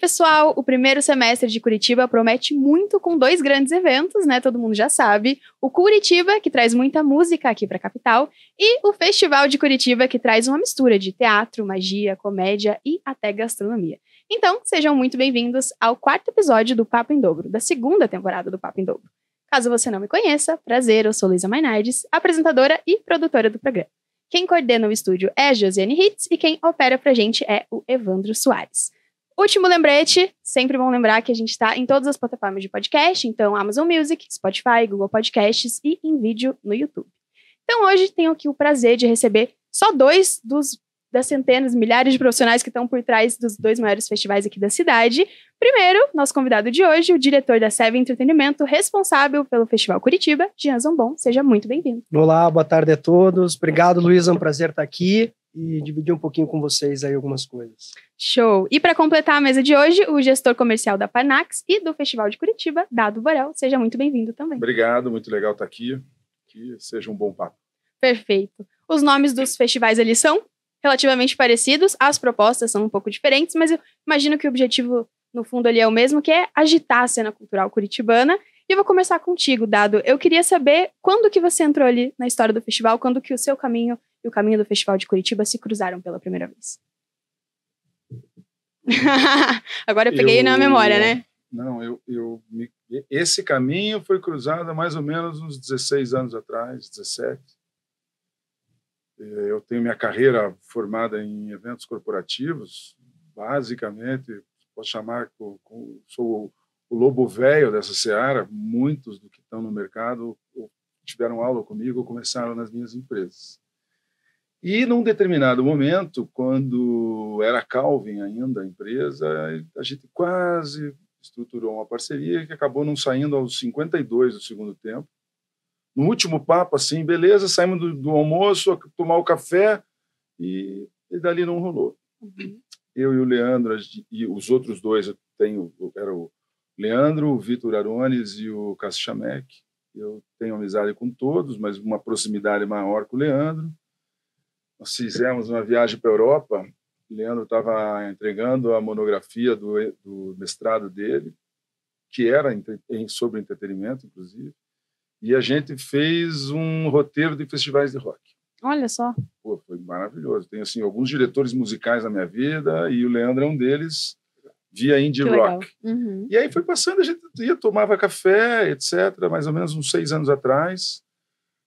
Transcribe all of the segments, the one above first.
pessoal, o primeiro semestre de Curitiba promete muito com dois grandes eventos, né? Todo mundo já sabe. O Curitiba, que traz muita música aqui para a capital, e o Festival de Curitiba, que traz uma mistura de teatro, magia, comédia e até gastronomia. Então, sejam muito bem-vindos ao quarto episódio do Papo em Dobro, da segunda temporada do Papo em Dobro. Caso você não me conheça, prazer, eu sou Luísa Mainardes, apresentadora e produtora do programa. Quem coordena o estúdio é a Josiane Hitz e quem opera pra gente é o Evandro Soares. Último lembrete, sempre bom lembrar que a gente está em todas as plataformas de podcast, então Amazon Music, Spotify, Google Podcasts e em vídeo no YouTube. Então hoje tenho aqui o prazer de receber só dois das centenas, milhares de profissionais que estão por trás dos dois maiores festivais aqui da cidade. Primeiro, nosso convidado de hoje, o diretor da Seven Entretenimento, responsável pelo Festival Curitiba, Jean Zambon. Seja muito bem-vindo. Olá, boa tarde a todos. Obrigado, Luísa, é um prazer estar aqui e dividir um pouquinho com vocês aí algumas coisas. Show! E para completar a mesa de hoje, o gestor comercial da Parnax e do Festival de Curitiba, Dado Borel. Seja muito bem-vindo também. Obrigado, muito legal estar aqui. Que seja um bom papo. Perfeito. Os nomes dos festivais ali são relativamente parecidos, as propostas são um pouco diferentes, mas eu imagino que o objetivo, no fundo, ali é o mesmo, que é agitar a cena cultural curitibana. E eu vou começar contigo, Dado. Eu queria saber quando que você entrou ali na história do festival, quando que o seu caminho e o caminho do Festival de Curitiba se cruzaram pela primeira vez. Agora eu peguei na memória, né? Não, esse caminho foi cruzado há mais ou menos uns 16 anos atrás, 17. Eu tenho minha carreira formada em eventos corporativos, basicamente, posso chamar que sou o lobo velho dessa seara. Muitos do que estão no mercado tiveram aula comigo ou começaram nas minhas empresas. E, num determinado momento, quando era Calvin ainda a empresa, a gente quase estruturou uma parceria que acabou não saindo aos 52 do segundo tempo. No último papo, assim, beleza, saímos do almoço, tomar o café, e dali não rolou. Uhum. Eu e o Leandro, e os outros dois, era o Leandro, o Vitor Arones e o Cássio Chamek. Eu tenho amizade com todos, mas uma proximidade maior com o Leandro. Nós fizemos uma viagem para a Europa. O Leandro estava entregando a monografia do mestrado dele, que era sobre entretenimento, inclusive, e a gente fez um roteiro de festivais de rock. Olha só. Pô, foi maravilhoso. Tem assim, alguns diretores musicais na minha vida e o Leandro é um deles, via indie rock. Uhum. E aí foi passando, a gente tomava café, etc., mais ou menos uns 6 anos atrás.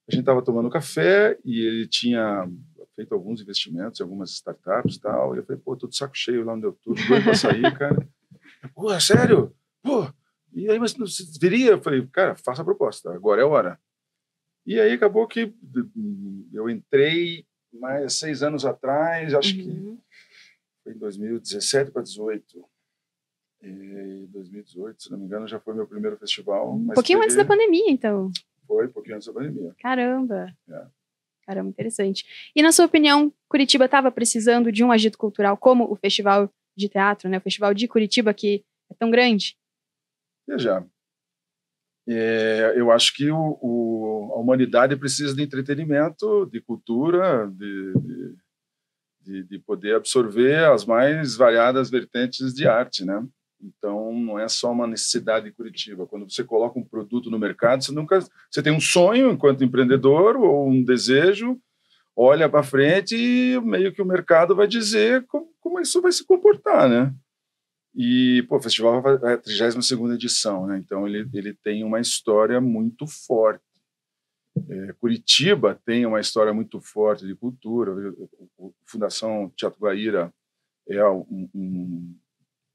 A gente estava tomando café e ele tinha feito alguns investimentos em algumas startups e tal. E eu falei, pô, tô de saco cheio lá onde eu tô, doido pra sair, cara. Pô, sério? Pô, e aí, mas você viria? Eu falei, cara, faça a proposta, agora é a hora. E aí acabou que eu entrei mais 6 anos atrás, acho que foi em 2017 para 2018. E 2018, se não me engano, já foi meu primeiro festival. Um pouquinho antes da pandemia, então. Foi, um pouquinho antes da pandemia. Caramba! É. Caramba, interessante. E, na sua opinião, Curitiba estava precisando de um agito cultural como o Festival de Teatro, né? O Festival de Curitiba, que é tão grande? Veja, eu acho que a humanidade precisa de entretenimento, de cultura, de poder absorver as mais variadas vertentes de arte, né? Então, não é só uma necessidade de Curitiba. Quando você coloca um produto no mercado, você tem um sonho enquanto empreendedor ou um desejo, olha para frente e meio que o mercado vai dizer como isso vai se comportar, né? E o festival é a 32ª edição, né? Então ele tem uma história muito forte. Curitiba tem uma história muito forte de cultura. A Fundação Teatro Guaíra é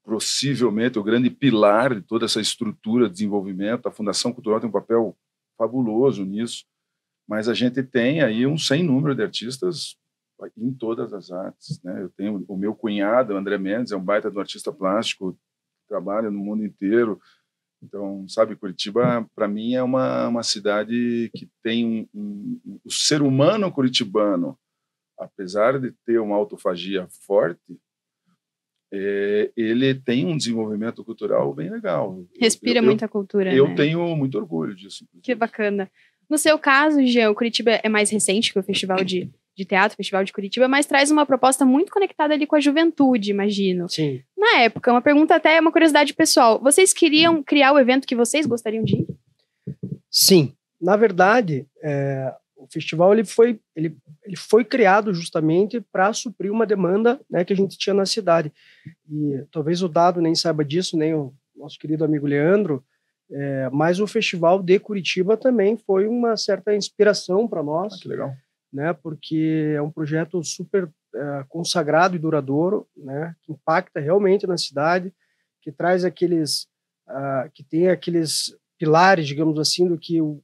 possivelmente o grande pilar de toda essa estrutura de desenvolvimento. A Fundação Cultural tem um papel fabuloso nisso, mas a gente tem aí um sem número de artistas em todas as artes, né? Eu tenho o meu cunhado, André Mendes, é um baita de um artista plástico, trabalha no mundo inteiro. Então, sabe, Curitiba, para mim, é uma cidade que tem o ser humano curitibano, apesar de ter uma autofagia forte, ele tem um desenvolvimento cultural bem legal. Respira muita cultura, Eu né? tenho muito orgulho disso. Que bacana. No seu caso, Jean, o Curitiba é mais recente que o Festival de de teatro, Festival de Curitiba, mas traz uma proposta muito conectada ali com a juventude, imagino. Sim. Na época, uma pergunta até, uma curiosidade pessoal, vocês queriam criar o evento que vocês gostariam de ir? Sim. Na verdade, o festival ele foi criado justamente para suprir uma demanda, né, que a gente tinha na cidade. E talvez o Dado nem saiba disso, nem o nosso querido amigo Leandro, mas o Festival de Curitiba também foi uma certa inspiração para nós. Que legal. Né, porque é um projeto super consagrado e duradouro, né, que impacta realmente na cidade, que traz que tem aqueles pilares, digamos assim, do que o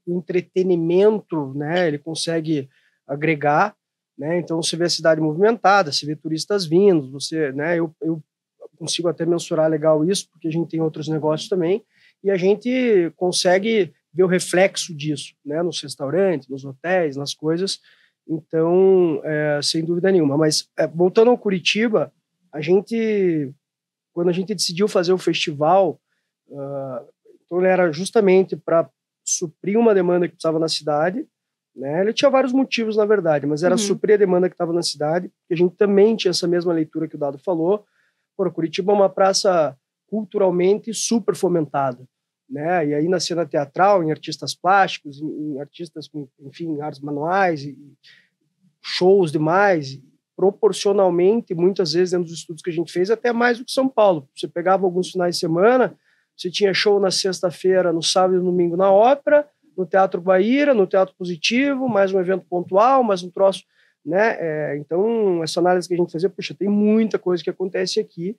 entretenimento, né, ele consegue agregar, né, então você vê a cidade movimentada, você vê turistas vindo, né, eu consigo até mensurar legal isso, porque a gente tem outros negócios também, e a gente consegue ver o reflexo disso, né, nos restaurantes, nos hotéis, nas coisas, então, sem dúvida nenhuma. Mas, voltando ao Curitiba, quando a gente decidiu fazer o festival, então ele era justamente para suprir uma demanda que precisava na cidade, né, ele tinha vários motivos, na verdade, mas era suprir a demanda que estava na cidade, porque a gente também tinha essa mesma leitura que o Dado falou. Curitiba é uma praça culturalmente super fomentada, né? E aí na cena teatral, em artistas plásticos, em artistas com, enfim, artes manuais, e shows demais, e proporcionalmente, muitas vezes, dentro dos estudos que a gente fez, até mais do que São Paulo. Você pegava alguns finais de semana, você tinha show na sexta-feira, no sábado e no domingo na Ópera, no Teatro Guaíra, no Teatro Positivo, mais um evento pontual, mais um troço, né? Então, essa análise que a gente fazia, puxa, tem muita coisa que acontece aqui,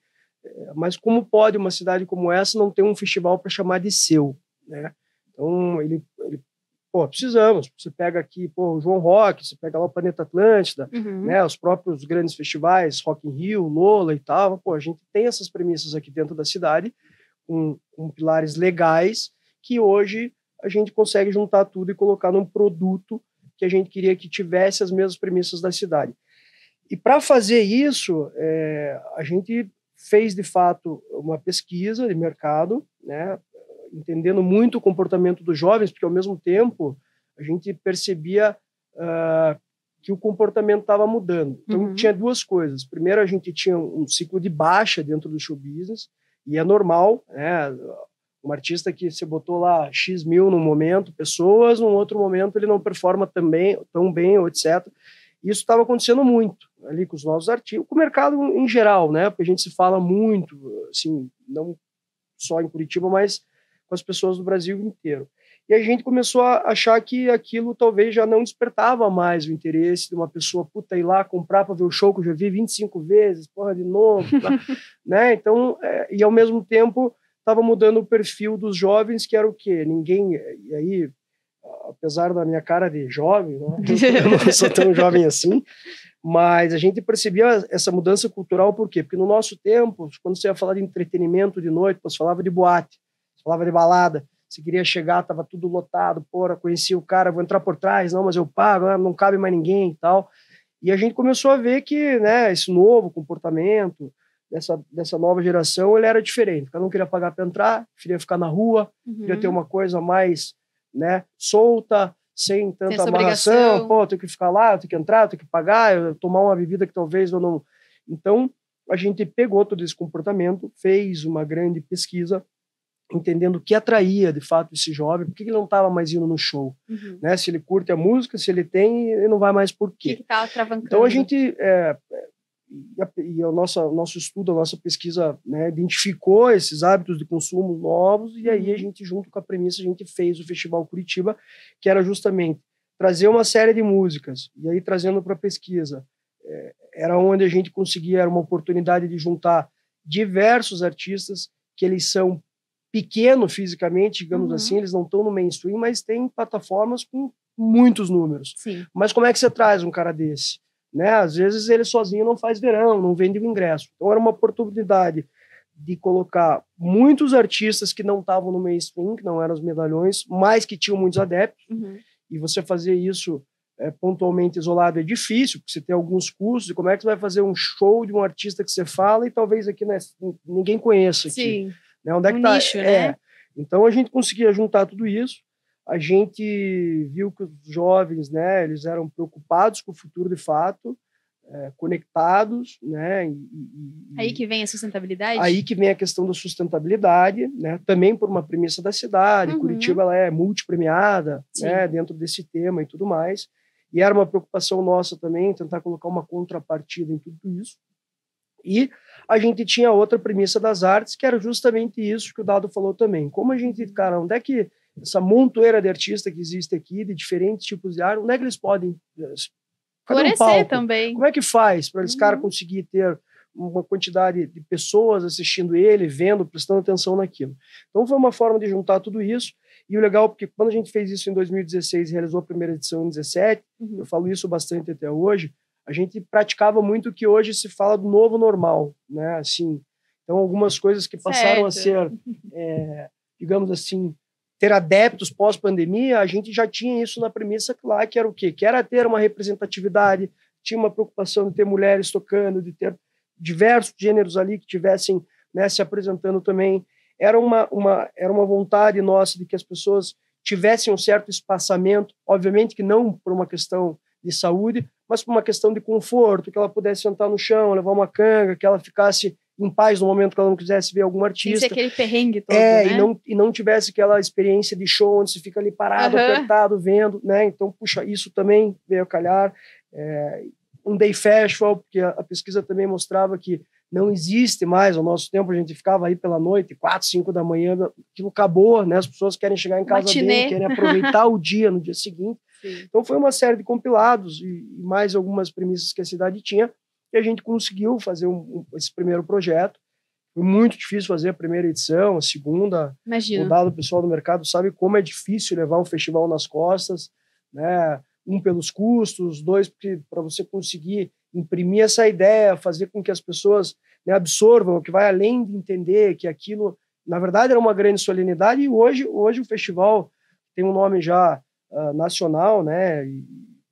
mas como pode uma cidade como essa não ter um festival para chamar de seu, né? Então, precisamos. Você pega aqui, o João Rock, você pega lá o Planeta Atlântida, né? Os próprios grandes festivais, Rock in Rio, Lola e tal. A gente tem essas premissas aqui dentro da cidade, com pilares legais, que hoje a gente consegue juntar tudo e colocar num produto que a gente queria que tivesse as mesmas premissas da cidade. E para fazer isso, a gente fez, de fato, uma pesquisa de mercado, né, entendendo muito o comportamento dos jovens, porque, ao mesmo tempo, a gente percebia que o comportamento estava mudando. Então, tinha duas coisas. Primeiro, a gente tinha um ciclo de baixa dentro do show business, e é normal, né? Um artista que você botou lá X mil num momento, pessoas, num outro momento ele não performa tão bem, ou etc. Isso estava acontecendo muito ali com os novos artistas, com o mercado em geral, né? Porque a gente se fala muito, assim, não só em Curitiba, mas com as pessoas do Brasil inteiro. E a gente começou a achar que aquilo talvez já não despertava mais o interesse de uma pessoa, ir lá comprar para ver o show que eu já vi 25 vezes, de novo, né? Então, e ao mesmo tempo estava mudando o perfil dos jovens, que era o quê? Ninguém, e aí, apesar da minha cara de jovem, né? Eu não sou tão jovem assim, mas a gente percebia essa mudança cultural, por quê? Porque no nosso tempo, quando você ia falar de entretenimento de noite, você falava de boate, você falava de balada, você queria chegar, estava tudo lotado, conhecia o cara, vou entrar por trás, não, mas eu pago, não cabe mais ninguém e tal. E a gente começou a ver que, né, esse novo comportamento dessa nova geração, ele era diferente. Cada um queria pagar para entrar, queria ficar na rua, queria ter uma coisa mais, né, solta, sem tanta amarração. Eu tenho que ficar lá, eu tenho que entrar, eu tenho que pagar, eu tomar uma bebida que talvez eu não... Então, a gente pegou todo esse comportamento, fez uma grande pesquisa, entendendo o que atraía, de fato, esse jovem, por que ele não estava mais indo no show, né? Se ele curte a música, se ele tem, ele não vai mais por quê? O que estava travancando? Então, a gente... E o nosso estudo, a nossa pesquisa, né, identificou esses hábitos de consumo novos, e aí a gente, junto com a premissa, a gente fez o Festival Curitiba, que era justamente trazer uma série de músicas, e aí trazendo para a pesquisa, era onde a gente conseguia, era uma oportunidade de juntar diversos artistas, que eles são pequenos fisicamente, digamos assim, eles não estão no mainstream, mas tem plataformas com muitos números. Sim. Mas como é que você traz um cara desse? Né? Às vezes ele sozinho não faz verão, não vende o ingresso. Então era uma oportunidade de colocar muitos artistas que não estavam no mainstream, que não eram os medalhões, mas que tinham muitos adeptos. E você fazer isso pontualmente isolado é difícil, porque você tem alguns custos. E como é que você vai fazer um show de um artista que você fala e talvez aqui, né, ninguém conheça aqui? Sim. Né? Onde é que nicho, né? Então a gente conseguia juntar tudo isso. a gente viu que os jovens, né, eles eram preocupados com o futuro de fato, conectados, né? Aí que vem a sustentabilidade? Aí que vem a questão da sustentabilidade, né? Também por uma premissa da cidade. Curitiba ela é multipremiada, né? Dentro desse tema e tudo mais. E era uma preocupação nossa também tentar colocar uma contrapartida em tudo isso. E a gente tinha outra premissa das artes, que era justamente isso que o Dado falou também. Como a gente, cara, onde é que essa montoeira de artistas que existe aqui, de diferentes tipos de arte, onde é que eles podem florescer também? Como é que faz para eles, cara, conseguir ter uma quantidade de pessoas assistindo ele, vendo, prestando atenção naquilo? Então foi uma forma de juntar tudo isso. E o legal, porque quando a gente fez isso em 2016 e realizou a primeira edição em 2017, eu falo isso bastante até hoje, a gente praticava muito o que hoje se fala do novo normal, né? Assim, então algumas coisas que passaram a ser, digamos assim, ter adeptos pós-pandemia, a gente já tinha isso na premissa lá, que era o quê? Que era ter uma representatividade, tinha uma preocupação de ter mulheres tocando, de ter diversos gêneros ali que tivessem, né, se apresentando também. Era uma vontade nossa de que as pessoas tivessem um certo espaçamento, obviamente que não por uma questão de saúde, mas por uma questão de conforto, que ela pudesse sentar no chão, levar uma canga, que ela ficasse em paz no momento que ela não quisesse ver algum artista. Isso, aquele perrengue todo, né? E não tivesse aquela experiência de show onde você fica ali parado, apertado, vendo, né? Então, puxa, isso também veio a calhar. Um day festival, porque a pesquisa também mostrava que não existe mais, ao nosso tempo a gente ficava aí pela noite, 4, 5 da manhã, aquilo acabou, né? As pessoas querem chegar em casa bem, querem aproveitar o dia no dia seguinte. Sim. Então foi uma série de compilados e mais algumas premissas que a cidade tinha, e a gente conseguiu fazer esse primeiro projeto. Foi muito difícil fazer a primeira edição, a segunda. Imagina. O Dado, pessoal do mercado sabe como é difícil levar um festival nas costas, né? Um, pelos custos, dois, porque para você conseguir imprimir essa ideia, fazer com que as pessoas, né, absorvam, o que vai além de entender que aquilo, na verdade, era uma grande solenidade, e hoje o festival tem um nome já nacional, né? E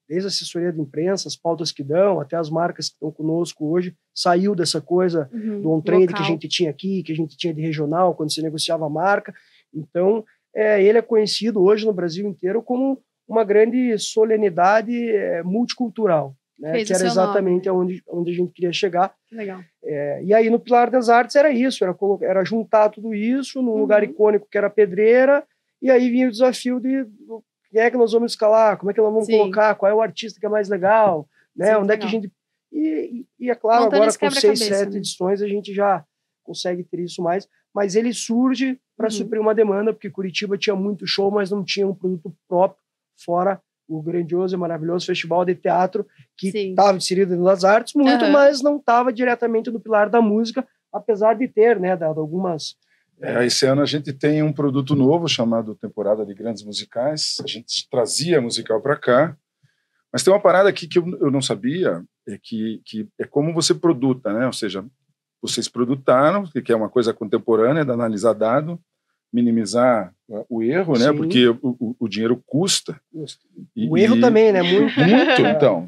desde a assessoria de imprensa, as pautas que dão, até as marcas que estão conosco hoje, saiu dessa coisa do on-trade que a gente tinha aqui, que a gente tinha de regional, quando se negociava a marca. Então, ele é conhecido hoje no Brasil inteiro como uma grande solenidade multicultural, né? Que era exatamente onde a gente queria chegar. Legal. E aí, no Pilar das Artes, era isso, era juntar tudo isso num lugar icônico que era a Pedreira, e aí vinha o desafio de quem é que nós vamos escalar, como é que nós vamos colocar, qual é o artista que é mais legal, né? Onde é que a gente... E é claro, montando agora com 6, 7 edições a gente já consegue ter isso mais, mas ele surge para suprir uma demanda, porque Curitiba tinha muito show, mas não tinha um produto próprio, fora o grandioso e maravilhoso festival de teatro, que estava inserido nas das artes muito, mas não estava diretamente no pilar da música, apesar de ter, né, dado algumas... Esse ano a gente tem um produto novo chamado Temporada de Grandes Musicais. A gente trazia musical para cá, mas tem uma parada aqui que eu não sabia, que é como você produta, né? Ou seja, vocês produtaram, que é uma coisa contemporânea, de analisar dado, minimizar o erro, né? Porque o dinheiro custa. O erro também, né? Muito. Então.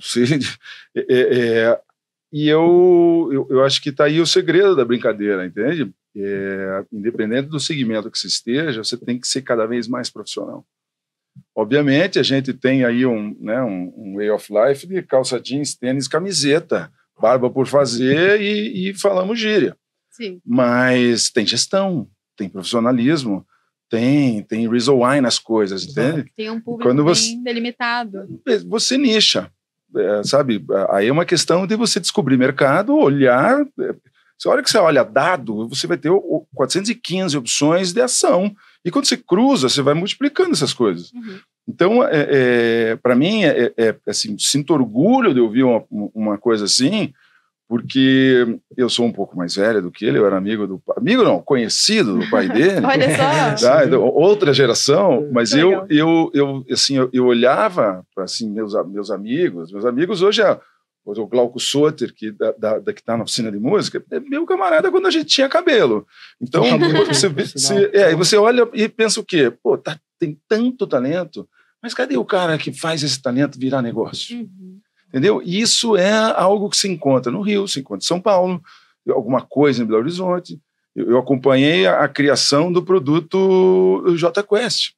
E eu acho que está aí o segredo da brincadeira, entende? Independente do segmento que você esteja, você tem que ser cada vez mais profissional. Obviamente, a gente tem aí um way of life de calça jeans, tênis, camiseta, barba por fazer e falamos gíria. Sim. Mas tem gestão, tem profissionalismo, tem reason why nas coisas, entende? Tem um público bem delimitado. Você nicha, sabe? Aí é uma questão de você descobrir mercado, olhar... A hora que você olha dado, você vai ter 415 opções de ação. E quando você cruza, você vai multiplicando essas coisas. Então, para mim, assim, sinto orgulho de ouvir uma coisa assim, porque eu sou um pouco mais velho do que ele, eu era conhecido do pai dele. Olha só! Tá? Então, outra geração, mas eu olhava para assim, meus amigos hoje o Glauco Soter, que está na oficina de música, é meu camarada quando a gente tinha cabelo. Então, você olha e pensa o quê? Pô, tem tanto talento, mas cadê o cara que faz esse talento virar negócio? Entendeu? E isso é algo que se encontra no Rio, se encontra em São Paulo, alguma coisa em Belo Horizonte. Eu acompanhei a criação do produto J Quest.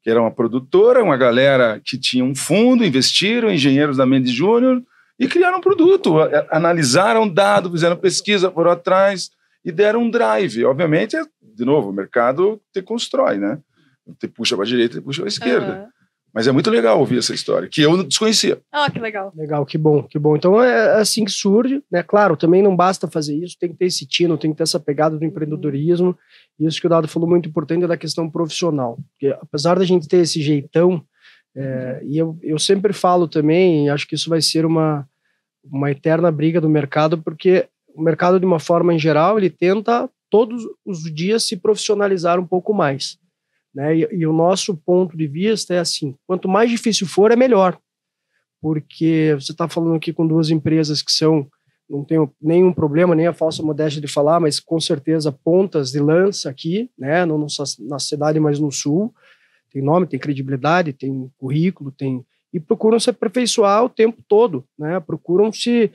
que era uma produtora, uma galera que tinha um fundo, investiram, engenheiros da Mendes Júnior, e criaram um produto, analisaram dado, fizeram pesquisa, foram atrás e deram um drive. Obviamente, de novo, o mercado te constrói, né? Te puxa para a direita, te puxa para a esquerda. Mas é muito legal ouvir essa história, que eu desconhecia. Que legal. Legal, que bom, que bom. Então é assim que surge, né? Claro, também não basta fazer isso, tem que ter esse tino, tem que ter essa pegada do empreendedorismo. Isso que o Dado falou muito importante é da questão profissional. Porque apesar da gente ter esse jeitão, e eu sempre falo também, acho que isso vai ser uma eterna briga do mercado, porque o mercado, de uma forma em geral, ele tenta todos os dias se profissionalizar um pouco mais, né? E o nosso ponto de vista é assim, quanto mais difícil for, é melhor, porque você está falando aqui com duas empresas que não tenho nenhum problema, nem a falsa modéstia de falar, mas com certeza pontas de lança aqui, né? Não na cidade, mas no sul, tem nome, tem credibilidade, tem currículo, e procuram se aperfeiçoar o tempo todo, né? Procuram se...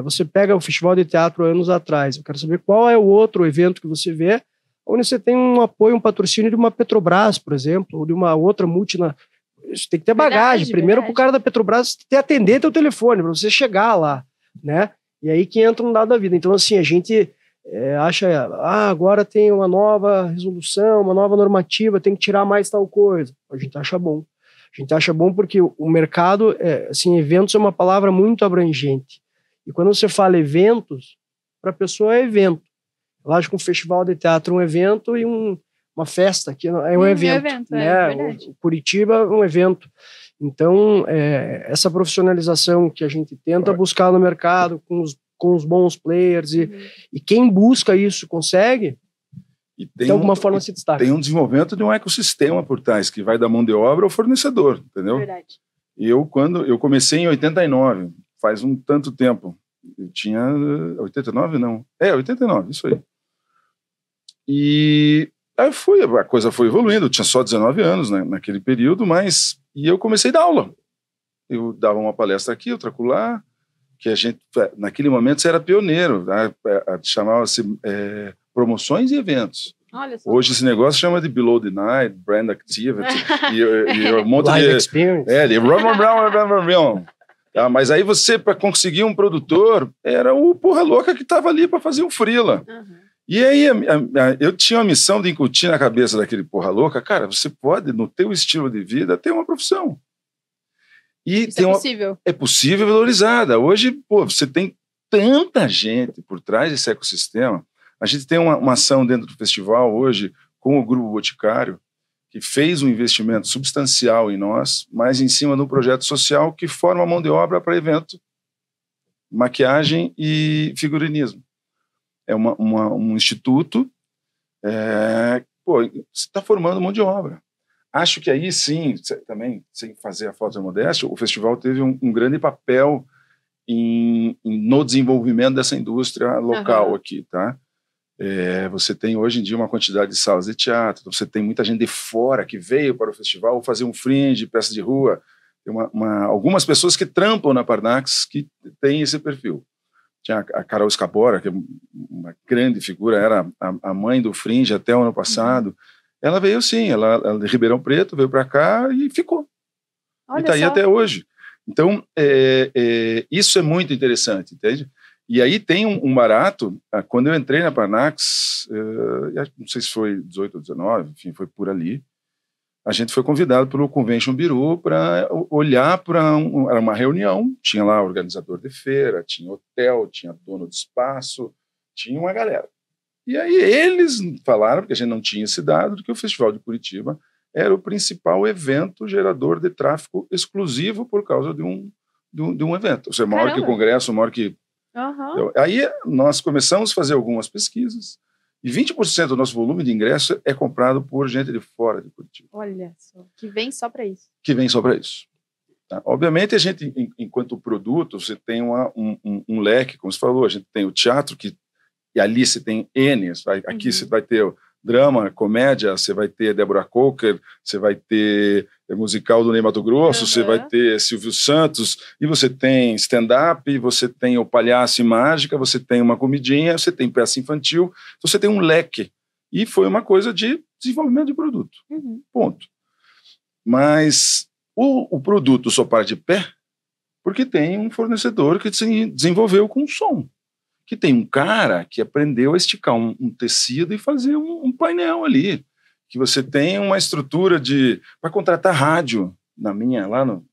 você pega o Festival de Teatro anos atrás, eu quero saber qual é o outro evento que você vê, onde você tem um apoio, um patrocínio de uma Petrobras, por exemplo, ou de uma outra Isso tem que ter bagagem. Primeiro, para o cara da Petrobras ter atender teu telefone, para você chegar lá, né? E aí que entra um dado da vida. Então, assim, a gente acha, agora tem uma nova resolução, uma nova normativa, tem que tirar mais tal coisa. A gente acha bom. A gente acha bom porque o mercado, assim, eventos é uma palavra muito abrangente. E quando você fala eventos, para a pessoa é evento. Eu acho que um festival de teatro é um evento e uma festa que é um evento, né? O Curitiba é um evento. Então, essa profissionalização que a gente tenta buscar no mercado com os bons players e quem busca isso consegue, de alguma forma se destaca. Tem um desenvolvimento de um ecossistema por trás, que vai da mão de obra ao fornecedor, entendeu? Verdade. E quando eu comecei em 89, faz um tanto tempo, eu tinha 89, não. 89, isso aí. E aí a coisa foi evoluindo, eu tinha só 19 anos, né, naquele período, e eu comecei a dar aula. Eu dava uma palestra aqui, outra acolá, que a gente, naquele momento, você era pioneiro, né? Chamava-se promoções e eventos. Hoje esse negócio chama de Below the Night, Brand Activity, e um monte Live de... Experience. Mas aí você, para conseguir um produtor, era o porra louca que estava ali para fazer um freela. E aí eu tinha a missão de incutir na cabeça daquele porra louca, cara, você pode, no teu estilo de vida, ter uma profissão. E isso é possível. É possível e valorizada. Hoje, você tem tanta gente por trás desse ecossistema. A gente tem uma ação dentro do festival hoje com o Grupo Boticário, que fez um investimento substancial em nós, mas em cima de um projeto social que forma mão de obra para evento, maquiagem e figurinismo. É um instituto, você está formando mão de obra. Acho que aí sim, também, sem fazer a falsa modéstia, o festival teve um grande papel no desenvolvimento dessa indústria local aqui, tá? Você tem hoje em dia uma quantidade de salas de teatro, você tem muita gente de fora que veio para o festival fazer um fringe, peça de rua. Tem algumas pessoas que trampam na Parnax que têm esse perfil. Tinha a Carol Escabora, que é uma grande figura, era a mãe do fringe até o ano passado. Ela veio sim, ela de Ribeirão Preto, veio para cá e ficou. Olha e está aí até hoje. Então, isso é muito interessante, entende? E aí tem um barato, quando eu entrei na Parnax, não sei se foi 18 ou 19, enfim, foi por ali, a gente foi convidado pelo Convention Bureau para olhar para uma reunião, tinha lá organizador de feira, tinha hotel, tinha dono de espaço, tinha uma galera. E aí eles falaram, porque a gente não tinha esse dado, que o Festival de Curitiba era o principal evento gerador de tráfego exclusivo por causa de um evento. Ou seja, maior que o Congresso, maior que... Então, aí nós começamos a fazer algumas pesquisas e 20% do nosso volume de ingresso é comprado por gente de fora de Curitiba. Olha só, que vem só para isso. Que vem só para isso. Tá? Obviamente, a gente, enquanto produto, você tem um leque, como você falou, a gente tem o teatro, e ali você tem N, aqui você vai ter drama, comédia, você vai ter Débora Coker, você vai ter musical do Ney Matogrosso, você vai ter Silvio Santos, e você tem stand-up, você tem o Palhaço e Mágica, você tem uma comidinha, você tem peça infantil, então você tem um leque. E foi uma coisa de desenvolvimento de produto. Ponto. Mas o produto só para de pé porque tem um fornecedor que desenvolveu com som, que tem um cara que aprendeu a esticar um tecido e fazer um painel ali, que você tem uma estrutura para contratar rádio. Na minha, lá no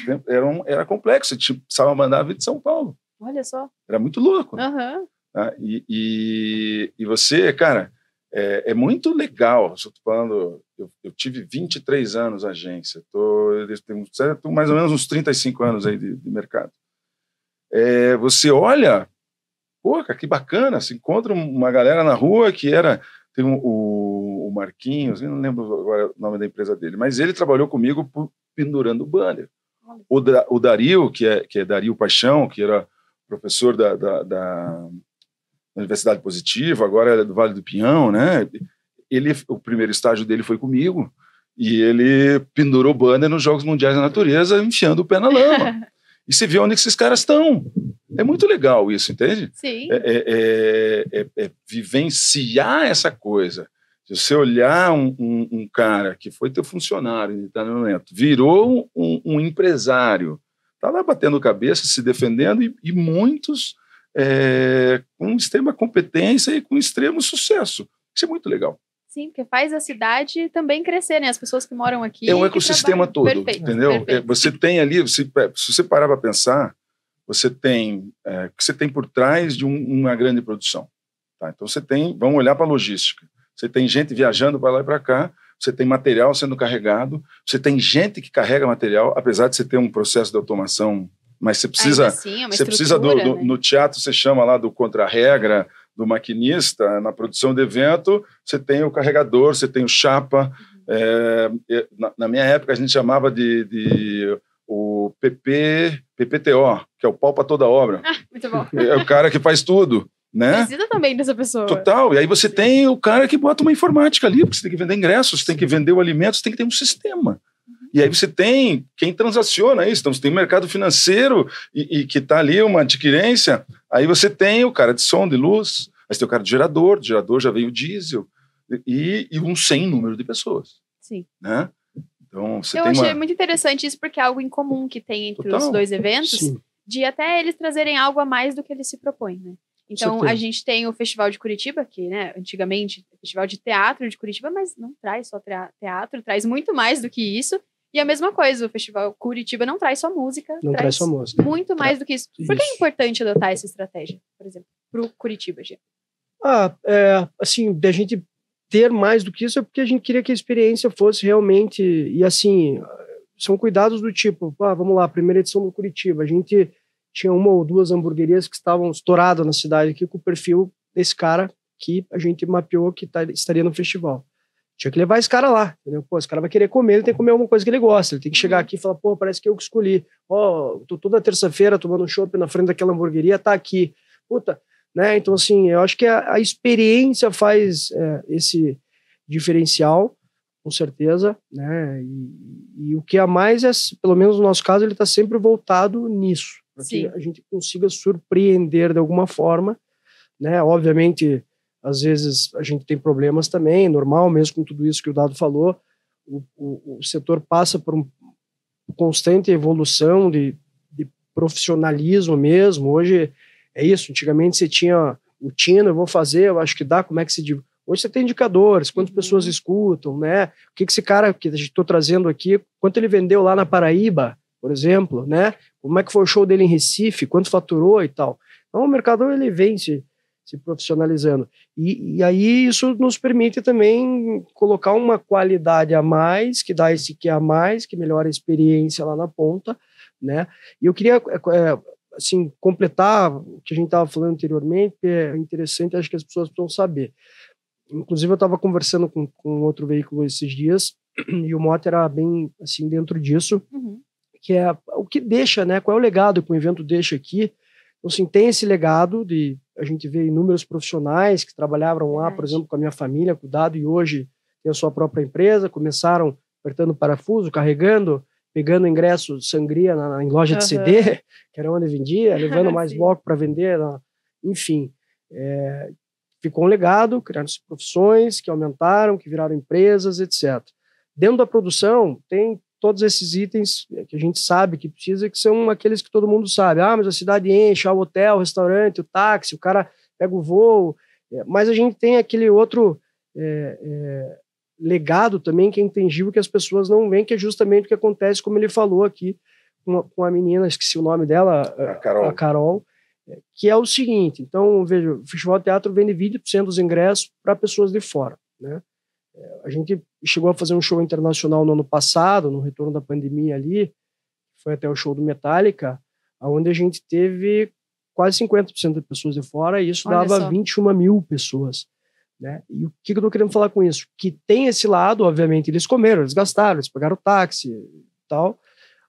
tempo, era complexo, você precisava mandar vir de São Paulo. Olha só. Era muito louco. Uhum. Tá? E você, cara, é muito legal. Eu tô falando, eu tive 23 anos na agência, tenho mais ou menos uns 35 anos aí de mercado. Você olha, pô, cara, que bacana, você encontra uma galera na rua que tem o Marquinhos, eu não lembro agora o nome da empresa dele, mas ele trabalhou comigo pendurando banner. O Dario, que é Dario Paixão, que era professor da Universidade Positiva, agora é do Vale do Pinhão, né? O primeiro estágio dele foi comigo, e ele pendurou banner nos Jogos Mundiais da Natureza, enfiando o pé na lama. E você vê onde que esses caras estão. É muito legal isso, entende? Sim. Vivenciar essa coisa. Se você olhar um cara que foi teu funcionário em determinado momento, virou um empresário, está lá batendo cabeça, se defendendo, e muitos com extrema competência e com extremo sucesso. Isso é muito legal. Sim, porque faz a cidade também crescer, né? As pessoas que moram aqui. É um ecossistema todo, perfeito, entendeu? Perfeito. Você tem ali, se você parar para pensar, você tem o que você tem por trás de uma grande produção. Tá? Então vamos olhar para a logística. Você tem gente viajando para lá e para cá, você tem material sendo carregado, você tem gente que carrega material, apesar de você ter um processo de automação, mas você precisa, assim, você precisa né? No teatro você chama lá do contra-regra, do maquinista, na produção de evento, você tem o carregador, você tem o chapa. Na minha época a gente chamava de o PPTO, que é o pau para toda obra. Muito bom. É o cara que faz tudo. Né? Precisa também dessa pessoa. Total. E aí você tem o cara que bota uma informática ali, porque você tem que vender ingressos, você tem que vender o alimento, você tem que ter um sistema. E aí você tem quem transaciona isso. Então você tem o mercado financeiro e que está ali uma adquirência. Aí você tem o cara de som, de luz, aí você tem o cara de gerador já veio o diesel, e um sem número de pessoas. Sim. Né? Então, eu achei muito interessante isso, porque é algo em comum que tem entre os dois eventos, sim, de até eles trazerem algo a mais do que eles se propõem, né? Então, a gente tem o Festival de Curitiba, que, né, antigamente, o Festival de Teatro de Curitiba, mas não traz só teatro, traz muito mais do que isso. E a mesma coisa, o Festival Curitiba não traz só música, traz só música. Muito mais do que isso. Por que é importante adotar essa estratégia, por exemplo, para o Curitiba, Gia? Assim, da gente ter mais do que isso é porque a gente queria que a experiência fosse realmente... E, assim, são cuidados do tipo, vamos lá, primeira edição do Curitiba, a gente... tinha uma ou duas hamburguerias que estavam estouradas na cidade aqui com o perfil desse cara que a gente mapeou que estaria no festival. Tinha que levar esse cara lá, entendeu? Pô, esse cara vai querer comer, ele tem que comer alguma coisa que ele gosta, ele tem que chegar aqui e falar, pô, parece que eu que escolhi. Tô toda terça-feira tomando um chopp na frente daquela hamburgueria, tá aqui. Puta, né? Então, assim, eu acho que a experiência faz esse diferencial, com certeza, né? E o que é mais pelo menos no nosso caso, ele está sempre voltado nisso, para que a gente consiga surpreender de alguma forma, né? Obviamente, às vezes a gente tem problemas também, normal, mesmo com tudo isso que o Dado falou, o setor passa por uma constante evolução de profissionalismo mesmo. Hoje é isso, antigamente você tinha o Tino, eu vou fazer, eu acho que dá, como é que se... Hoje você tem indicadores, quantas pessoas escutam, né? O que esse cara que a gente estou trazendo aqui, quanto ele vendeu lá na Paraíba, por exemplo, né? Como é que foi o show dele em Recife, quanto faturou e tal. Então o mercado ele vem se profissionalizando. E aí isso nos permite também colocar uma qualidade a mais, que dá esse que a mais, que melhora a experiência lá na ponta, né? E eu queria assim, completar o que a gente estava falando anteriormente, que é interessante, acho que as pessoas precisam saber. Inclusive eu estava conversando com outro veículo esses dias, e o Mota era bem assim dentro disso, que é o que deixa, né? Qual é o legado que o evento deixa aqui? Então, assim, tem esse legado de a gente vê inúmeros profissionais que trabalhavam lá, por exemplo, com a minha família, cuidado, e hoje tem a sua própria empresa, começaram apertando parafuso, carregando, pegando ingresso sangria em loja de CD, que era onde vendia, levando mais bloco para vender, enfim. Ficou um legado, criaram-se profissões que aumentaram, que viraram empresas, etc. Dentro da produção, tem todos esses itens que a gente sabe que precisa, que são aqueles que todo mundo sabe. Mas a cidade enche, o hotel, o restaurante, o táxi, o cara pega o voo. Mas a gente tem aquele outro legado também que é intangível, que as pessoas não veem, que é justamente o que acontece, como ele falou aqui, com a menina, esqueci o nome dela, a Carol, que é o seguinte. Então, veja, o Festival de Teatro vende 20% dos ingressos para pessoas de fora, né? A gente chegou a fazer um show internacional no ano passado, no retorno da pandemia ali, foi até o show do Metallica, onde a gente teve quase 50% de pessoas de fora, e isso dava 21 mil pessoas, né? E o que eu estou querendo falar com isso? Que tem esse lado, obviamente, eles comeram, eles gastaram, eles pagaram táxi e tal,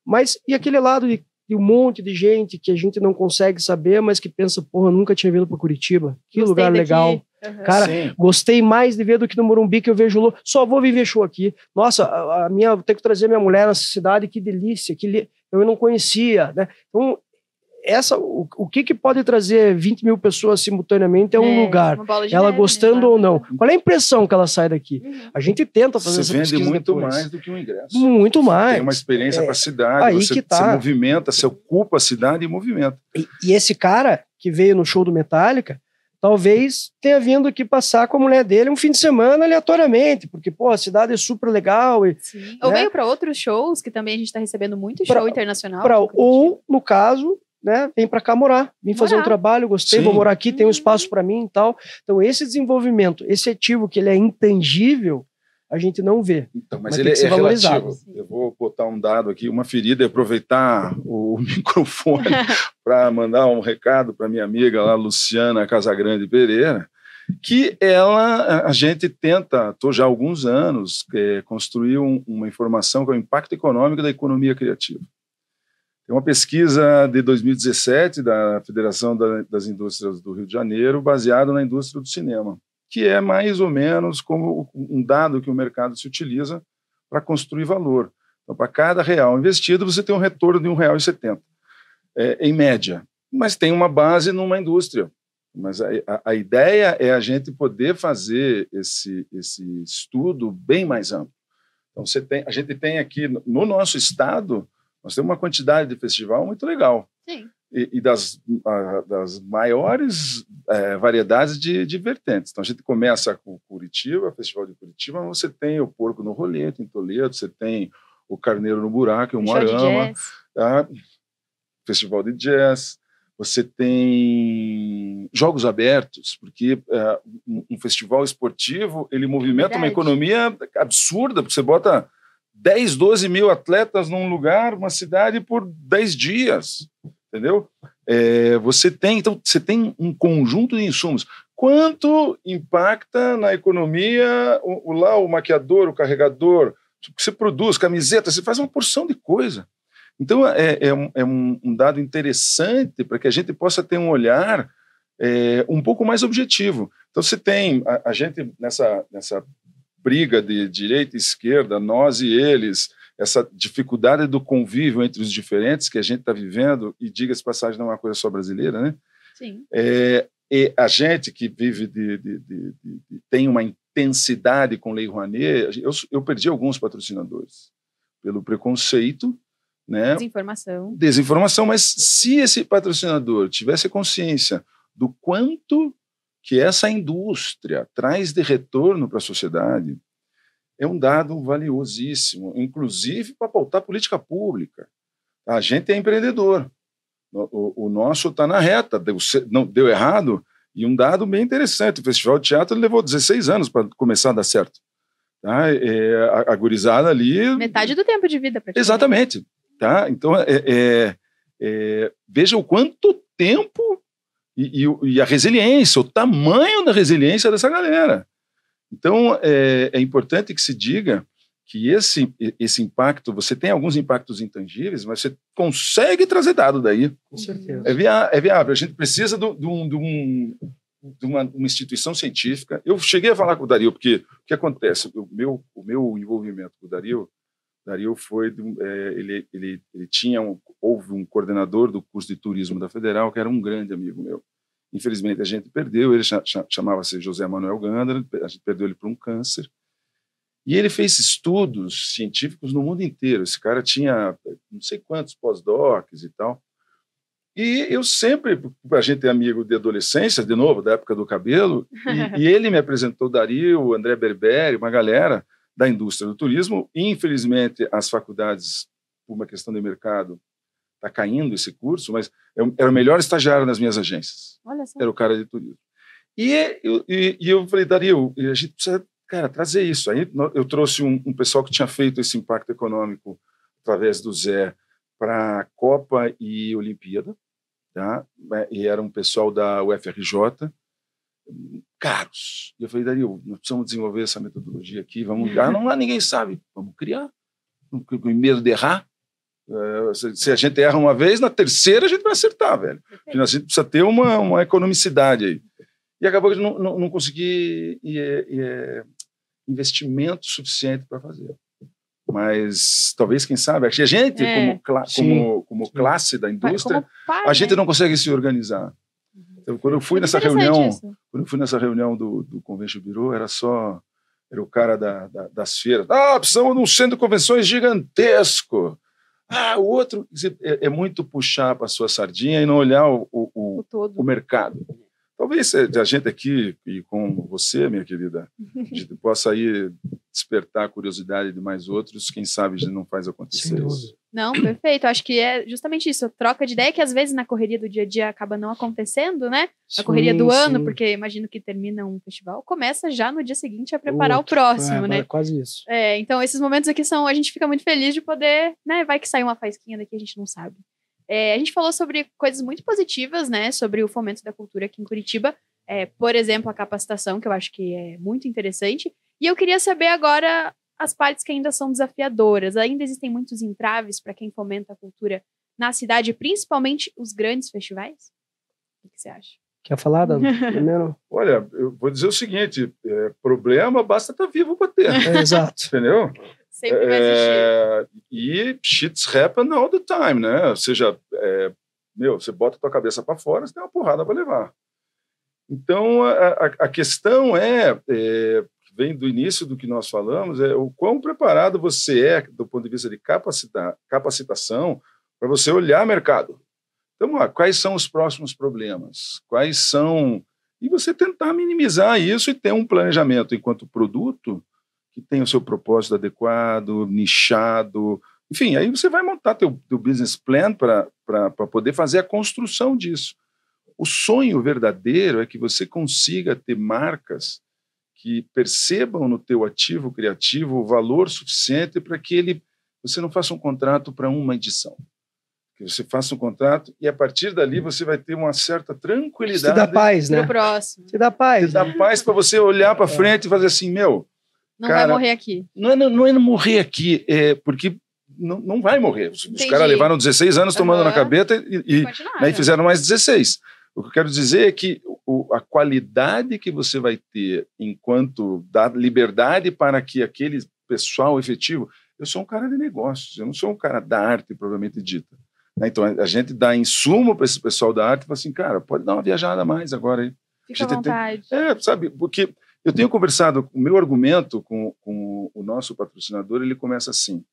mas e aquele lado de um monte de gente que a gente não consegue saber, mas que pensa, porra, nunca tinha vindo para Curitiba, que lugar legal. Cara, gostei mais de ver do que no Morumbi, que eu vejo, só vou viver show aqui. Nossa, vou ter que trazer minha mulher nessa cidade, que delícia, eu não conhecia, né? Então, o que pode trazer 20 mil pessoas simultaneamente é um lugar, ela gostando ou não. Qual é a impressão que ela sai daqui? A gente tenta fazer essa pesquisa. Você vende muito depois. mais do que um ingresso. Muito mais. Tem uma experiência para a cidade, você movimenta, você ocupa a cidade e movimenta. E esse cara que veio no show do Metallica, talvez tenha vindo aqui passar com a mulher dele um fim de semana aleatoriamente, porque, a cidade é super legal. Sim. Ou veio para outros shows, que também a gente está recebendo muito show internacional. Ou, no caso, né, vem para cá vim fazer um trabalho, gostei, vou morar aqui, tem um espaço para mim e tal. Então, esse desenvolvimento, esse ativo que ele é intangível, a gente não vê. Então, mas ele é relativo. Eu vou botar um dado aqui, uma ferida, e aproveitar o microfone para mandar um recado para minha amiga lá, Luciana Casagrande Pereira, que a gente tenta, estou já há alguns anos, construir uma informação que é o impacto econômico da economia criativa. Tem uma pesquisa de 2017 da Federação das Indústrias do Rio de Janeiro, baseada na indústria do cinema, que é mais ou menos como um dado que o mercado se utiliza para construir valor. Então, para cada real investido, você tem um retorno de R$1,70, em média. Mas tem uma base numa indústria. Mas a ideia é a gente poder fazer esse estudo bem mais amplo. Então, a gente tem aqui, no nosso estado, nós temos uma quantidade de festival muito legal. Sim. E das maiores variedades de vertentes. Então, a gente começa com o Curitiba, Festival de Curitiba, mas você tem o Porco no Roleto, em Toledo, você tem o Carneiro no Buraco, em Umuarama, Festival de Jazz, você tem jogos abertos, porque um festival esportivo, ele movimenta uma economia absurda, porque você bota 10, 12 mil atletas num lugar, uma cidade, por 10 dias, entendeu? Você tem um conjunto de insumos. Quanto impacta na economia o maquiador, o carregador, o que você produz, camiseta, você faz uma porção de coisa. Então, é um dado interessante para que a gente possa ter um olhar um pouco mais objetivo. Então, você tem a gente nessa briga de direita e esquerda, nós e eles, essa dificuldade do convívio entre os diferentes que a gente está vivendo, e diga-se passagem, não é uma coisa só brasileira, né? Sim. E a gente que vive tem uma intensidade com Lei Rouanet, eu perdi alguns patrocinadores pelo preconceito, né? Desinformação, mas se esse patrocinador tivesse consciência do quanto que essa indústria traz de retorno para a sociedade, é um dado valiosíssimo, inclusive para pautar política pública. A gente é empreendedor, o nosso está na reta, deu errado, e um dado bem interessante, o Festival de Teatro levou 16 anos para começar a dar certo. Tá? A gurizada ali... Metade do tempo de vida, praticamente. Exatamente. Tá? Então, veja o quanto tempo e a resiliência, o tamanho da resiliência dessa galera. Então, é importante que se diga que esse impacto, você tem alguns impactos intangíveis, mas você consegue trazer dado daí. Com certeza. É viável. A gente precisa de uma instituição científica. Eu cheguei a falar com o Dario, porque o que acontece? O meu envolvimento com o Dario foi... ele houve um coordenador do curso de turismo da Federal, que era um grande amigo meu. Infelizmente, a gente perdeu, ele chamava-se José Manuel Gandra, a gente perdeu ele por um câncer. E ele fez estudos científicos no mundo inteiro. Esse cara tinha não sei quantos pós-docs e tal. E eu sempre, a gente é amigo de adolescência, de novo, da época do cabelo, e ele me apresentou o Dario, o André Berberi, uma galera da indústria do turismo. Infelizmente, as faculdades, por uma questão de mercado, está caindo esse curso, mas era o melhor estagiário nas minhas agências. Olha só. Era o cara de turismo. E eu falei, Dario, a gente precisa, cara, trazer isso. Aí eu trouxe um pessoal que tinha feito esse impacto econômico através do Zé para a Copa e Olimpíada. Tá? E era um pessoal da UFRJ, caros. E eu falei, Dario, nós precisamos desenvolver essa metodologia aqui, vamos. Não há ninguém sabe, vamos criar. Com medo de errar. Se a gente erra uma vez, na terceira a gente vai acertar, velho. Porque a gente precisa ter uma economicidade aí. E acabou que não consegui investimento suficiente para fazer. Mas talvez, quem sabe, a gente, como classe da indústria, a gente não consegue se organizar. Então, quando eu fui nessa reunião do Convention Bureau, era o cara das feiras. Precisamos de um centro de convenções gigantesco. O outro é muito puxar para a sua sardinha e não olhar o mercado. Talvez a gente aqui, e com você, minha querida, a gente possa aí despertar a curiosidade de mais outros, quem sabe a gente não faz acontecer isso. Não, perfeito. Acho que é justamente isso, troca de ideia que às vezes na correria do dia a dia acaba não acontecendo, né? Na correria do ano, porque imagino que termina um festival, começa já no dia seguinte a preparar o próximo, né? É quase isso. Então esses momentos aqui a gente fica muito feliz de poder, né? Vai que sai uma faísquinha daqui, a gente não sabe. A gente falou sobre coisas muito positivas, né? Sobre o fomento da cultura aqui em Curitiba. Por exemplo, a capacitação, que eu acho que é muito interessante. E eu queria saber agora as partes que ainda são desafiadoras. Ainda existem muitos entraves para quem fomenta a cultura na cidade, principalmente os grandes festivais? O que você acha? Quer falar, Dan? Primeiro? Olha, eu vou dizer o seguinte, problema basta estar vivo para ter. Exato. Entendeu? Sempre vai existir. E shit's happen all the time, né? Ou seja, você bota a tua cabeça para fora, você tem uma porrada para levar. Então, a questão vem do início do que nós falamos, o quão preparado você é do ponto de vista de capacitação para você olhar mercado. Então, quais são os próximos problemas? Quais são... E você tentar minimizar isso e ter um planejamento enquanto produto que tem o seu propósito adequado, nichado. Enfim, aí você vai montar teu business plan para poder fazer a construção disso. O sonho verdadeiro é que você consiga ter marcas que percebam no teu ativo criativo o valor suficiente para que você não faça um contrato para uma edição. Que você faça um contrato e, a partir dali, você vai ter uma certa tranquilidade. Te dá paz, né? Pro próximo. Te dá paz. Te dá paz para você olhar para frente e fazer assim, não cara, vai morrer aqui. Não é não morrer aqui, porque não vai morrer. Os caras levaram 16 anos tomando na cabeça e fizeram mais 16. O que eu quero dizer é que a qualidade que você vai ter enquanto dá liberdade para que aquele pessoal efetivo... Eu sou um cara de negócios, eu não sou um cara da arte propriamente dita. Então, a gente dá insumo para esse pessoal da arte e fala assim, cara, pode dar uma viajada a mais agora aí. Fica à vontade. Sabe, porque eu tenho conversado, o meu argumento com o nosso patrocinador, ele começa assim,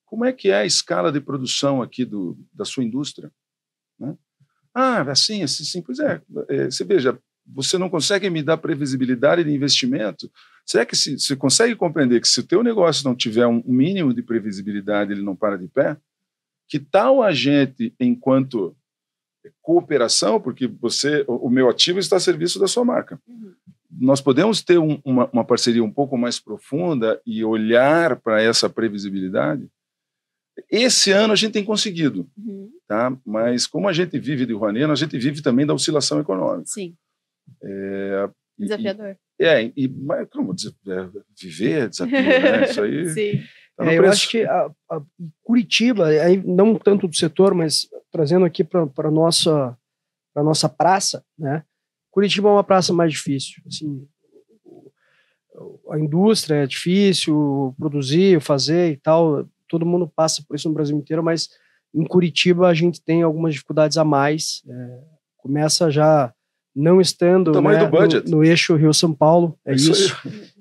como é que é a escala de produção aqui da sua indústria? Né? Assim, pois você veja, você não consegue me dar previsibilidade de investimento? Será que você consegue compreender que se o teu negócio não tiver um mínimo de previsibilidade, ele não para de pé? Que tal a gente, enquanto cooperação, porque o meu ativo está a serviço da sua marca. Uhum. Nós podemos ter uma parceria um pouco mais profunda e olhar para essa previsibilidade. Esse ano a gente tem conseguido, tá? Mas como a gente vive de Rouanet, a gente vive também da oscilação econômica. Sim. Desafiador. Mas como viver é desafio, né? Isso aí... Sim. Eu acho que a Curitiba, não tanto do setor, mas trazendo aqui para a nossa praça, né? Curitiba é uma praça mais difícil. Assim, a indústria é difícil, produzir, fazer e tal, todo mundo passa por isso no Brasil inteiro, mas em Curitiba a gente tem algumas dificuldades a mais. Começa já não estando, né, no eixo Rio-São Paulo, é isso.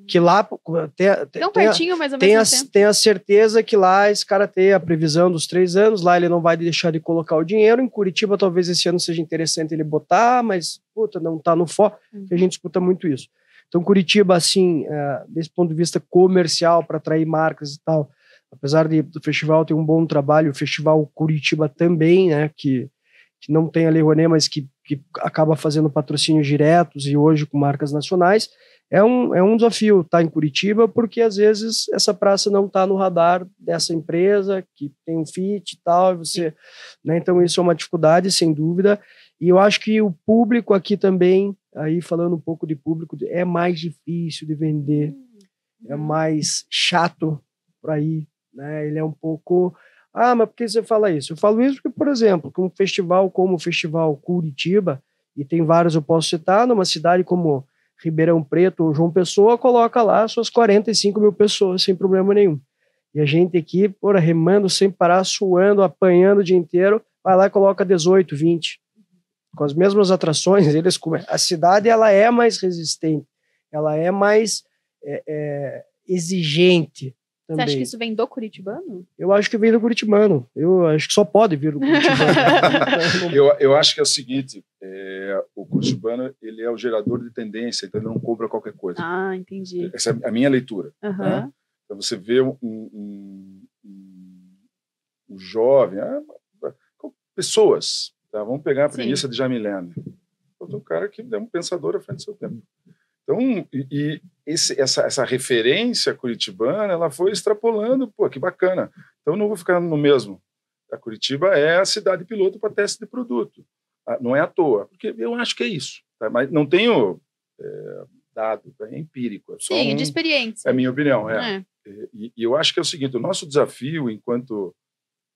que lá Tão pertinho, mas ao mesmo tempo. Tem a certeza que lá esse cara tem a previsão dos 3 anos, lá ele não vai deixar de colocar o dinheiro. Em Curitiba talvez esse ano seja interessante ele botar, mas puta, não tá no foco, que a gente escuta muito isso. Então Curitiba, assim, desse ponto de vista comercial, para atrair marcas e tal, apesar do festival ter um bom trabalho, o Festival Curitiba também, né, que não tem a Lei Rouanet, mas que acaba fazendo patrocínios diretos e hoje com marcas nacionais, é um desafio estar em Curitiba, porque às vezes essa praça não está no radar dessa empresa, que tem um fit e tal, e você, né, então isso é uma dificuldade, sem dúvida, e eu acho que o público aqui também, aí falando um pouco de público, é mais difícil de vender, é mais chato para ir, né, ele é um pouco... Ah, mas por que você fala isso? Eu falo isso porque, por exemplo, um festival como o Festival Curitiba, e tem vários eu posso citar, numa cidade como Ribeirão Preto ou João Pessoa, coloca lá suas 45 mil pessoas sem problema nenhum. E a gente aqui, remando sem parar, suando, apanhando o dia inteiro, vai lá e coloca 18, 20. Com as mesmas atrações, a cidade ela é mais resistente, ela é mais exigente. Também. Você acha que isso vem do curitibano? Eu acho que vem do curitibano. Eu acho que só pode vir do curitibano. eu acho que é o seguinte, o curitibano ele é o gerador de tendência, então ele não compra qualquer coisa. Ah, entendi. Essa é a minha leitura. Né? Então você vê um jovem, pessoas, tá? Vamos pegar a premissa de Jamie Lerner. Um cara que é um pensador à frente do seu tempo. Então, essa referência curitibana, ela foi extrapolando, que bacana. Então, eu não vou ficar no mesmo. A Curitiba é a cidade piloto para teste de produto. Não é à toa, porque eu acho que é isso. Tá? Mas não tenho dado, é empírico. Sim, de experiência. É a minha opinião. E eu acho que é o seguinte, o nosso desafio, enquanto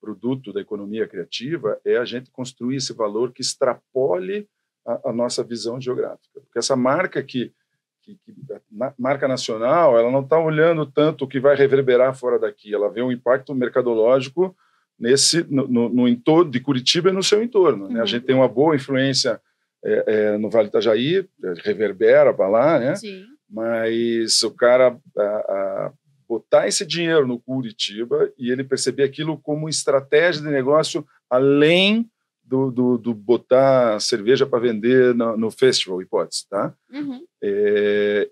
produto da economia criativa, é a gente construir esse valor que extrapole a nossa visão geográfica. Porque essa marca marca nacional, ela não está olhando tanto o que vai reverberar fora daqui, ela vê um impacto mercadológico no entorno de Curitiba e no seu entorno. Né? A gente tem uma boa influência no Vale do Itajaí, reverbera para lá, né? Sim. Mas o cara botar esse dinheiro no Curitiba e ele perceber aquilo como estratégia de negócio além do botar cerveja para vender no festival, hipótese, tá?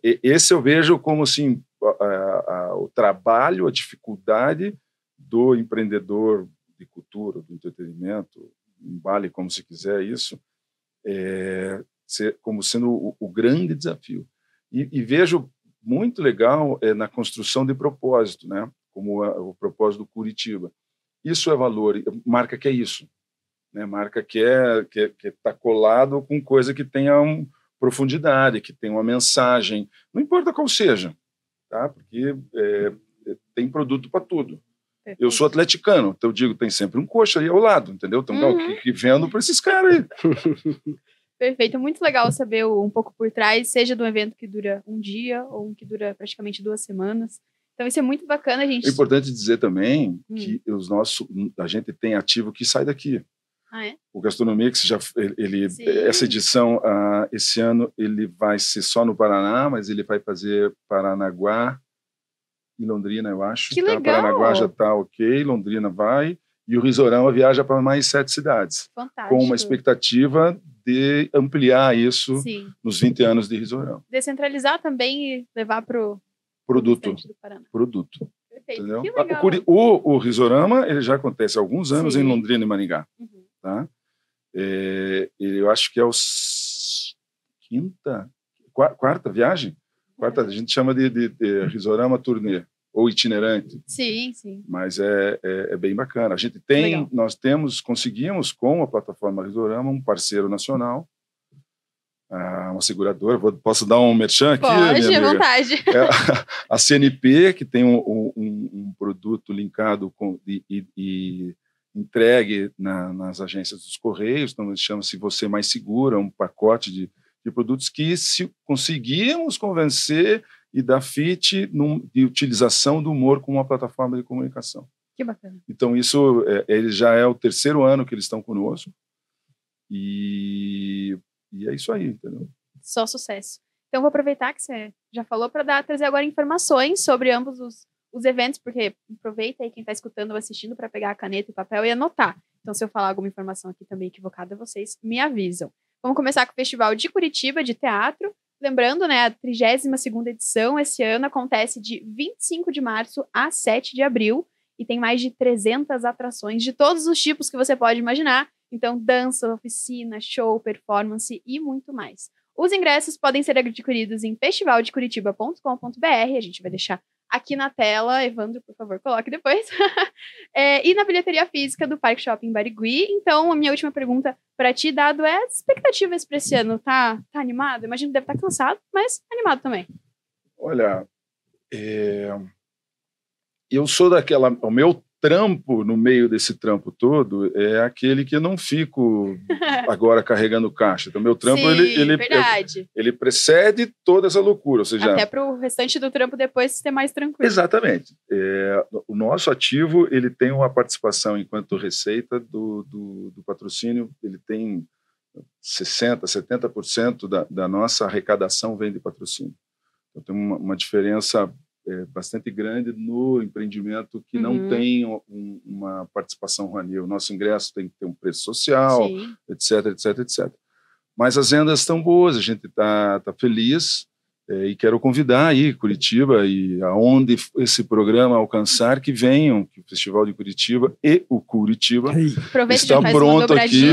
Esse eu vejo como assim, o trabalho, a dificuldade do empreendedor de cultura, do entretenimento, vale como se quiser isso, como sendo o grande desafio. E vejo muito legal na construção de propósito, né? Como o propósito do Curitiba. Isso é valor, marca que é isso. Né, marca que está colado com coisa que tenha profundidade, que tenha uma mensagem, não importa qual seja, tá? Porque tem produto para tudo. Perfeito. Eu sou atleticano, então eu digo, tem sempre um coxa aí ao lado, entendeu? Então, que vendo para esses caras aí. Perfeito, muito legal saber um pouco por trás, seja de um evento que dura um dia ou um que dura praticamente 2 semanas. Então isso é muito bacana, gente. É importante dizer também que a gente tem ativo que sai daqui. O Gastronomia, que essa edição, esse ano, ele vai ser só no Paraná, mas ele vai fazer Paranaguá e Londrina, eu acho. Que legal! Paranaguá já está ok, Londrina vai, e o Risorama viaja para mais 7 cidades. Fantástico. Com uma expectativa de ampliar isso nos 20 anos de Risorama. Descentralizar também e levar para o produto. Do Paraná. Produto. Perfeito. Entendeu? Que legal. O Risorama, ele já acontece há alguns anos em Londrina e Maringá. Tá? Eu acho que é quarta viagem. Quarta, a gente chama de Risorama Turnê ou itinerante. Sim. Mas é bem bacana. A gente conseguimos com a plataforma Risorama um parceiro nacional, uma seguradora. Posso dar um merchan aqui? Pode, à vontade. A CNP, que tem um produto linkado e entregue nas agências dos Correios, então chama-se Você Mais Segura, um pacote de produtos que se conseguimos convencer e dar fit de utilização do humor como uma plataforma de comunicação. Que bacana. Então isso ele já é o 3º ano que eles estão conosco e é isso aí, entendeu? Só sucesso. Então, vou aproveitar que você já falou para trazer agora informações sobre ambos os eventos, porque aproveita aí quem está escutando ou assistindo para pegar a caneta e papel e anotar. Então, se eu falar alguma informação aqui também equivocada, vocês me avisam. Vamos começar com o Festival de Curitiba de Teatro. Lembrando, né, a 32ª edição esse ano acontece de 25 de março a 7 de abril e tem mais de 300 atrações de todos os tipos que você pode imaginar. Então, dança, oficina, show, performance e muito mais. Os ingressos podem ser adquiridos em festivaldecuritiba.com.br. A gente vai deixar aqui na tela. Evandro, por favor, coloque depois. E na bilheteria física do Parque Shopping Barigui. Então, a minha última pergunta para ti, Dado, é as expectativas para esse ano. Tá animado? Imagino que deve estar cansado, mas animado também. Olha, eu sou daquela... O meu trampo no meio desse trampo todo é aquele que eu não fico agora carregando caixa. Então, meu trampo, Sim, ele precede toda essa loucura. Ou seja, até para o restante do trampo depois ser mais tranquilo. Exatamente. O nosso ativo, ele tem uma participação enquanto receita do patrocínio, ele tem 60%, 70% da nossa arrecadação vem de patrocínio. Então, tem uma diferença bastante grande no empreendimento que não tem uma participação Rouanet. O nosso ingresso tem que ter um preço social, Sim. etc, etc, etc. Mas as vendas estão boas, a gente está feliz e quero convidar aí Curitiba e aonde esse programa alcançar que venham, que o Festival de Curitiba e o Curitiba está pronto aqui.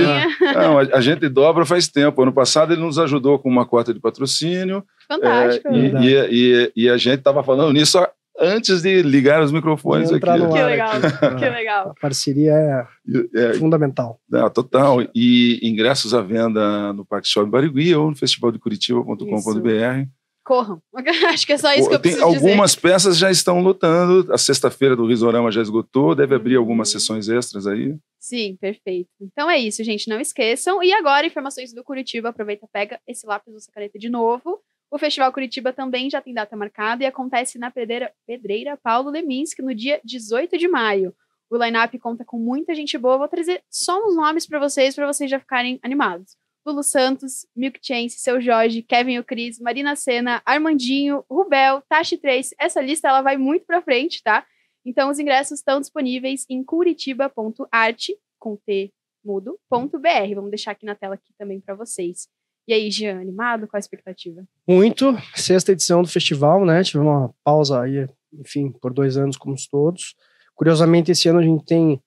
Não, a gente dobra faz tempo. Ano passado ele nos ajudou com uma cota de patrocínio. Fantástico. E a gente estava falando nisso antes de ligar os microfones aqui. Que legal, que legal. A parceria é fundamental. Total. E ingressos à venda no Parque Shopping Barigui ou no festivaldecuritiba.com.br. Corram. Acho que é só isso que eu preciso dizer. Algumas peças já estão lotando. A sexta-feira do Risorama já esgotou. Deve abrir algumas sessões extras aí. Sim, perfeito. Então é isso, gente. Não esqueçam. E agora, informações do Curitiba. Aproveita, pega esse lápis ou essa caneta de novo. O Festival Curitiba também já tem data marcada e acontece na Pedreira Paulo Leminski no dia 18 de maio. O line-up conta com muita gente boa. Vou trazer só uns nomes para vocês já ficarem animados. Lulu Santos, Milk Chance, Seu Jorge, Kevin e o Cris, Marina Sena, Armandinho, Rubel, Tashi Trace. Essa lista ela vai muito pra frente, tá? Então os ingressos estão disponíveis em curitiba.arte.br. Vamos deixar aqui na tela aqui também para vocês. E aí, Jean, animado? Qual a expectativa? Muito. 6ª edição do festival, né? Tive uma pausa aí, enfim, por 2 anos como todos. Curiosamente, esse ano a gente tem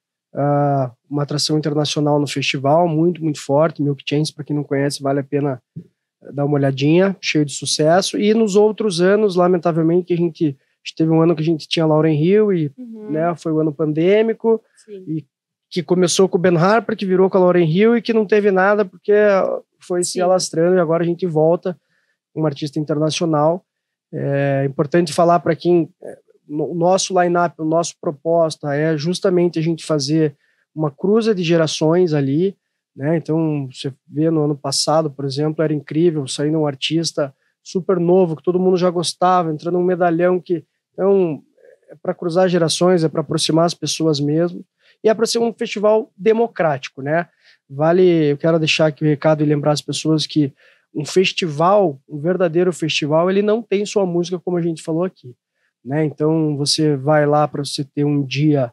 uma atração internacional no festival, muito, muito forte. Milk Chance, para quem não conhece, vale a pena dar uma olhadinha, cheio de sucesso. E nos outros anos, lamentavelmente, que a gente teve um ano que a gente tinha Lauryn Hill e né, foi o ano pandêmico. Sim. E que começou com o Ben Harper, que virou com a Lauryn Hill e que não teve nada porque foi se alastrando e agora a gente volta com uma artista internacional. É importante falar para quem... O nosso line-up, o nosso proposta é justamente a gente fazer uma cruza de gerações ali, né? Então, você vê no ano passado, por exemplo, era incrível, saindo um artista super novo, que todo mundo já gostava, entrando um medalhão que... Então, é para cruzar gerações, é para aproximar as pessoas mesmo, e é para ser um festival democrático, né? Eu quero deixar aqui o recado e lembrar as pessoas que um festival, um verdadeiro festival, ele não tem sua música como a gente falou aqui. Né? Então você vai lá para você ter um dia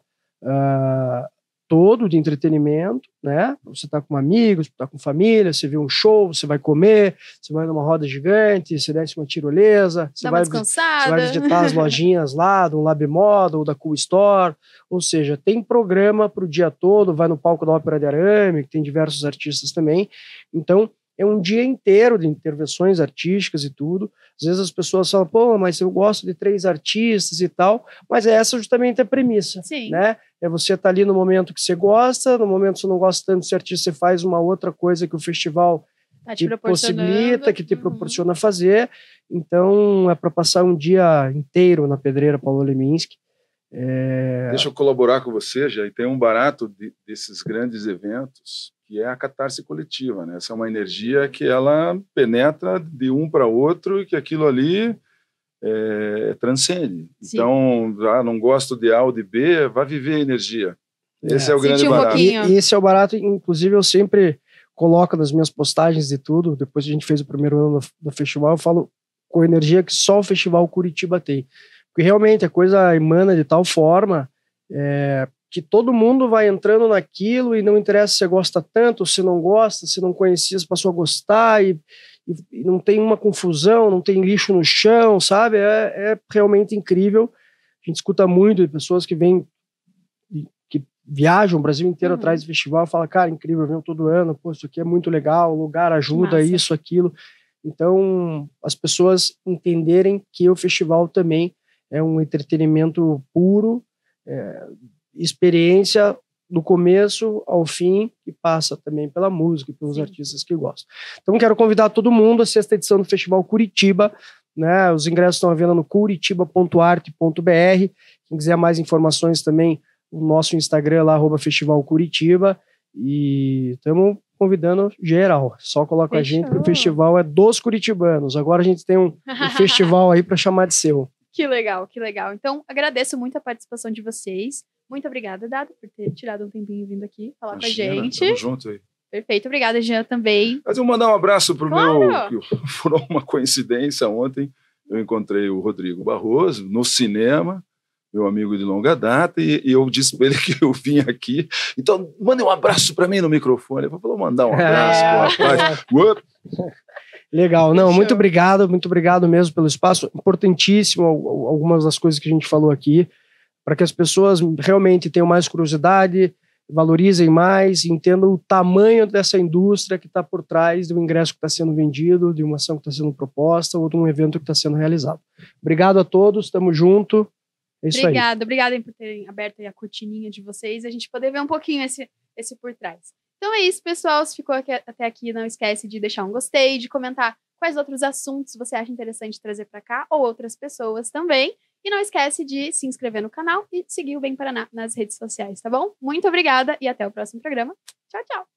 todo de entretenimento, né? Você tá com amigos, tá com família, você vê um show, você vai comer, você vai numa roda gigante, você desce uma tirolesa, você vai visitar as lojinhas lá do Lab Moda ou da Cool Store, ou seja, tem programa para o dia todo, vai no palco da Ópera de Arame, que tem diversos artistas também, então é um dia inteiro de intervenções artísticas e tudo. Às vezes as pessoas falam, pô, mas eu gosto de 3 artistas e tal, mas essa justamente é a premissa. Sim. Né? É você estar ali no momento que você gosta, no momento que você não gosta tanto desse artista, você faz uma outra coisa que o festival te possibilita, que te proporciona fazer. Então é para passar um dia inteiro na Pedreira Paulo Leminski. Deixa eu colaborar com você, já, e tem um barato desses grandes eventos, que é a catarse coletiva, né? Essa é uma energia que ela penetra de um para outro e que aquilo ali transcende. Sim. Então, não gosto de A ou de B, vai viver a energia. Esse é o grande barato. E esse é o barato, inclusive eu sempre coloco nas minhas postagens de tudo, depois que a gente fez o primeiro ano do festival, eu falo com a energia que só o Festival Curitiba tem. Porque realmente a coisa emana de tal forma que todo mundo vai entrando naquilo e não interessa se você gosta tanto, se não gosta, se não conhecia, se passou a gostar e não tem uma confusão, não tem lixo no chão, sabe? É realmente incrível. A gente escuta muito de pessoas que vêm, que viajam o Brasil inteiro atrás do festival e falam, cara, incrível, eu venho todo ano, pô, isso aqui é muito legal, o lugar ajuda, isso, aquilo. Então, as pessoas entenderem que o festival também é um entretenimento puro, experiência do começo ao fim, e passa também pela música e pelos artistas que gostam. Então, quero convidar todo mundo à 6ª edição do Festival Curitiba, né? Os ingressos estão à venda no curitiba.arte.br. Quem quiser mais informações também, o nosso Instagram lá, @festivalcuritiba, e estamos convidando geral. Só coloca a gente, que o festival é dos curitibanos. Agora a gente tem um festival aí para chamar de seu. Que legal, que legal. Então, agradeço muito a participação de vocês. Muito obrigada, Dado, por ter tirado um tempinho vindo aqui falar com a gente. Tamo junto aí. Perfeito, obrigada, Jean, também. Mas eu vou mandar um abraço pro meu... Por uma coincidência, ontem eu encontrei o Rodrigo Barroso no cinema, meu amigo de longa data, e eu disse para ele que eu vim aqui. Então, manda um abraço para mim no microfone. Eu vou mandar um abraço pro rapaz. Legal, não, muito obrigado mesmo pelo espaço. Importantíssimo algumas das coisas que a gente falou aqui, para que as pessoas realmente tenham mais curiosidade, valorizem mais, entendam o tamanho dessa indústria que está por trás do ingresso que está sendo vendido, de uma ação que está sendo proposta ou de um evento que está sendo realizado. Obrigado a todos, estamos juntos. É isso aí. Obrigada por terem aberto aí a cortininha de vocês e a gente poder ver um pouquinho esse por trás. Então é isso, pessoal. Se ficou até aqui, não esquece de deixar um gostei, de comentar quais outros assuntos você acha interessante trazer para cá, ou outras pessoas também. E não esquece de se inscrever no canal e seguir o Bem Paraná nas redes sociais, tá bom? Muito obrigada e até o próximo programa. Tchau, tchau!